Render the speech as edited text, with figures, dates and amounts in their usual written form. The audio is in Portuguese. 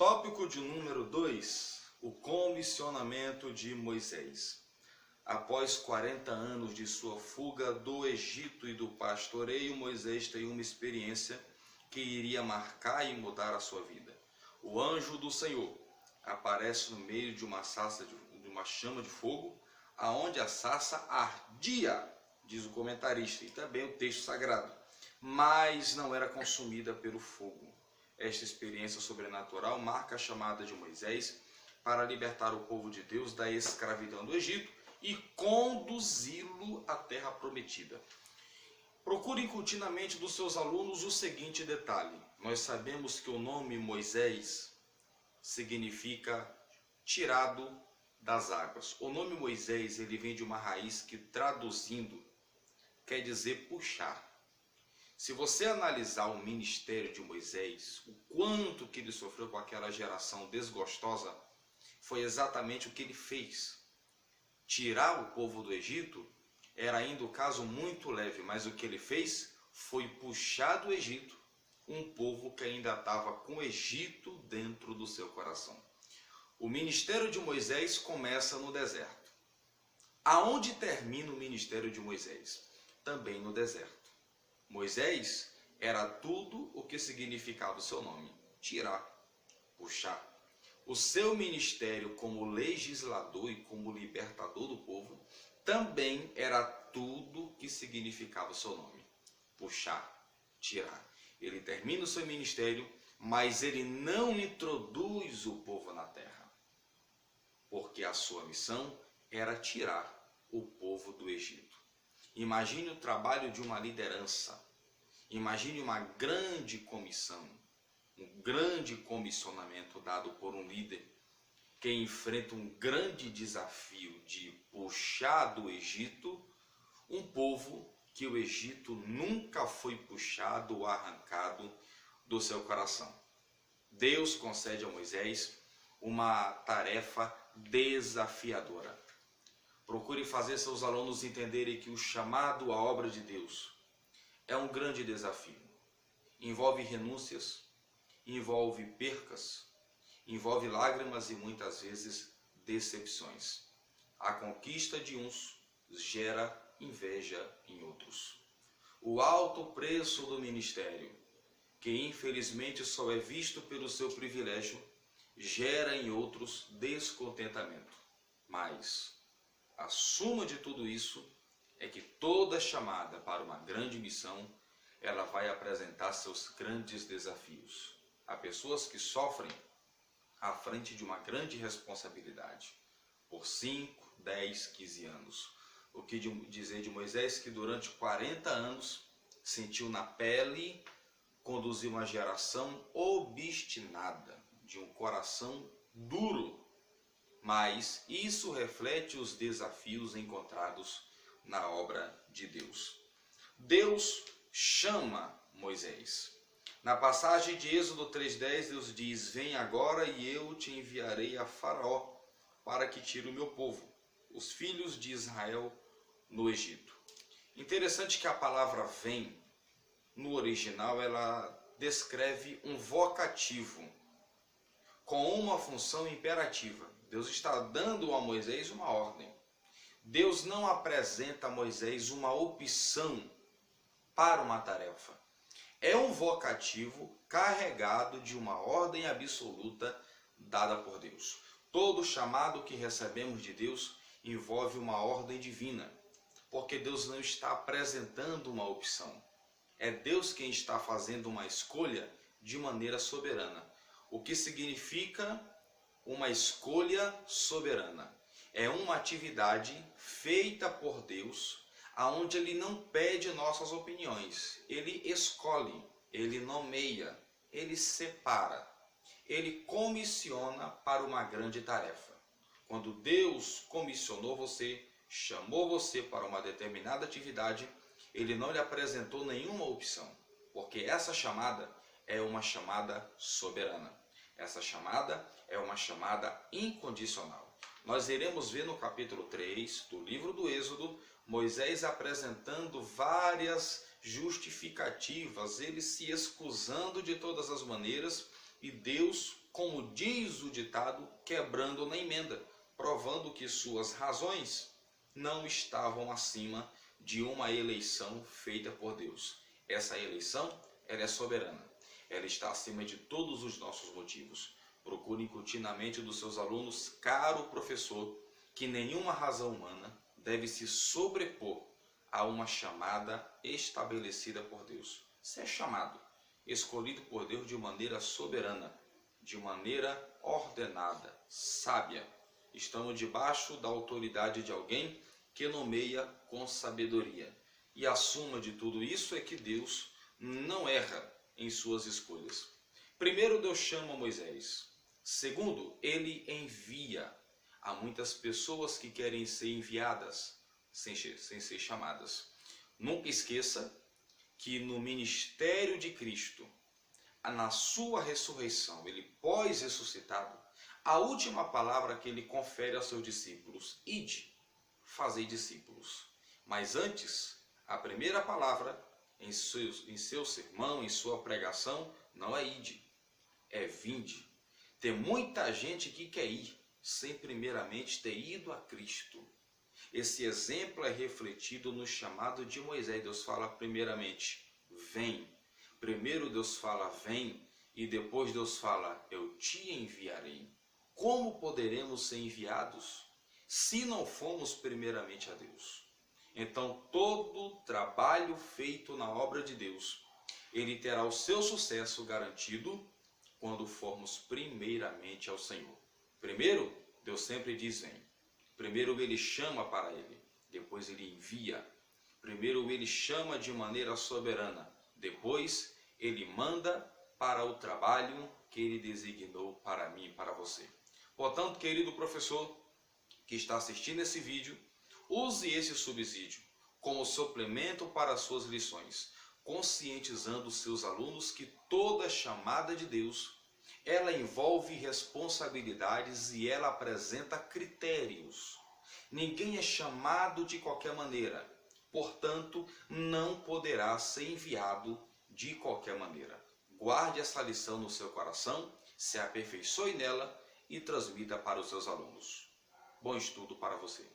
Tópico de número 2, o comissionamento de Moisés. Após 40 anos de sua fuga do Egito e do pastoreio, Moisés tem uma experiência que iria marcar e mudar a sua vida. O anjo do Senhor aparece no meio de uma chama de fogo, aonde a sarça ardia, diz o comentarista, e também o texto sagrado, mas não era consumida pelo fogo. Esta experiência sobrenatural marca a chamada de Moisés para libertar o povo de Deus da escravidão do Egito e conduzi-lo à terra prometida. Procure incutir na mente dos seus alunos o seguinte detalhe. Nós sabemos que o nome Moisés significa tirado das águas. O nome Moisés, ele vem de uma raiz que, traduzindo, quer dizer puxar. Se você analisar o ministério de Moisés, o quanto que ele sofreu com aquela geração desgostosa, foi exatamente o que ele fez. Tirar o povo do Egito era ainda um caso muito leve, mas o que ele fez foi puxar do Egito um povo que ainda estava com o Egito dentro do seu coração. O ministério de Moisés começa no deserto. Aonde termina o ministério de Moisés? Também no deserto. Moisés era tudo o que significava o seu nome: tirar, puxar. O seu ministério como legislador e como libertador do povo também era tudo o que significava o seu nome: puxar, tirar. Ele termina o seu ministério, mas ele não introduz o povo na terra, porque a sua missão era tirar o povo do Egito. Imagine o trabalho de uma liderança, imagine uma grande comissão, um grande comissionamento dado por um líder que enfrenta um grande desafio de puxar do Egito um povo que o Egito nunca foi puxado ou arrancado do seu coração. Deus concede a Moisés uma tarefa desafiadora. Procure fazer seus alunos entenderem que o chamado à obra de Deus é um grande desafio. Envolve renúncias, envolve percas, envolve lágrimas e muitas vezes decepções. A conquista de uns gera inveja em outros. O alto preço do ministério, que infelizmente só é visto pelo seu privilégio, gera em outros descontentamento. Mas a suma de tudo isso é que toda chamada para uma grande missão, ela vai apresentar seus grandes desafios. Há pessoas que sofrem à frente de uma grande responsabilidade por 5, 10, 15 anos. O que dizer de Moisés, que durante 40 anos sentiu na pele conduzir uma geração obstinada, de um coração duro. Mas isso reflete os desafios encontrados na obra de Deus. Deus chama Moisés. Na passagem de Êxodo 3:10, Deus diz: "Vem agora e eu te enviarei a Faraó para que tire o meu povo, os filhos de Israel, no Egito." Interessante que a palavra "vem", no original, ela descreve um vocativo com uma função imperativa. Deus está dando a Moisés uma ordem. Deus não apresenta a Moisés uma opção para uma tarefa. É um vocativo carregado de uma ordem absoluta dada por Deus. Todo chamado que recebemos de Deus envolve uma ordem divina, porque Deus não está apresentando uma opção. É Deus quem está fazendo uma escolha de maneira soberana. O que significa uma escolha soberana? É uma atividade feita por Deus, aonde Ele não pede nossas opiniões. Ele escolhe, Ele nomeia, Ele separa, Ele comissiona para uma grande tarefa. Quando Deus comissionou você, chamou você para uma determinada atividade, Ele não lhe apresentou nenhuma opção, porque essa chamada é uma chamada soberana. Essa chamada é uma chamada incondicional. Nós iremos ver no capítulo 3 do livro do Êxodo, Moisés apresentando várias justificativas, ele se excusando de todas as maneiras e Deus, como diz o ditado, quebrando na emenda, provando que suas razões não estavam acima de uma eleição feita por Deus. Essa eleição, ela é soberana. Ela está acima de todos os nossos motivos. Procure incutir na mente dos seus alunos, caro professor, que nenhuma razão humana deve se sobrepor a uma chamada estabelecida por Deus. Você é chamado, escolhido por Deus de maneira soberana, de maneira ordenada, sábia. Estamos debaixo da autoridade de alguém que nomeia com sabedoria. E a suma de tudo isso é que Deus não erra em suas escolhas. Primeiro, Deus chama Moisés. Segundo, ele envia. Há muitas pessoas que querem ser enviadas sem ser chamadas. Nunca esqueça que no ministério de Cristo, na sua ressurreição, ele pós-ressuscitado, a última palavra que ele confere aos seus discípulos: ide, fazei discípulos. Mas antes, a primeira palavra em seu sermão, em sua pregação, não é ide, é vinde. Tem muita gente que quer ir sem primeiramente ter ido a Cristo. Esse exemplo é refletido no chamado de Moisés. Deus fala primeiramente, vem. Primeiro Deus fala, vem, e depois Deus fala, eu te enviarei. Como poderemos ser enviados se não formos primeiramente a Deus? Então, todo trabalho feito na obra de Deus, ele terá o seu sucesso garantido quando formos primeiramente ao Senhor. Primeiro, Deus sempre diz, vem. Primeiro ele chama para ele, depois ele envia. Primeiro ele chama de maneira soberana, depois ele manda para o trabalho que ele designou para mim e para você. Portanto, querido professor que está assistindo esse vídeo, use esse subsídio como suplemento para as suas lições, conscientizando seus alunos que toda chamada de Deus, ela envolve responsabilidades e ela apresenta critérios. Ninguém é chamado de qualquer maneira, portanto, não poderá ser enviado de qualquer maneira. Guarde essa lição no seu coração, se aperfeiçoe nela e transmita para os seus alunos. Bom estudo para você.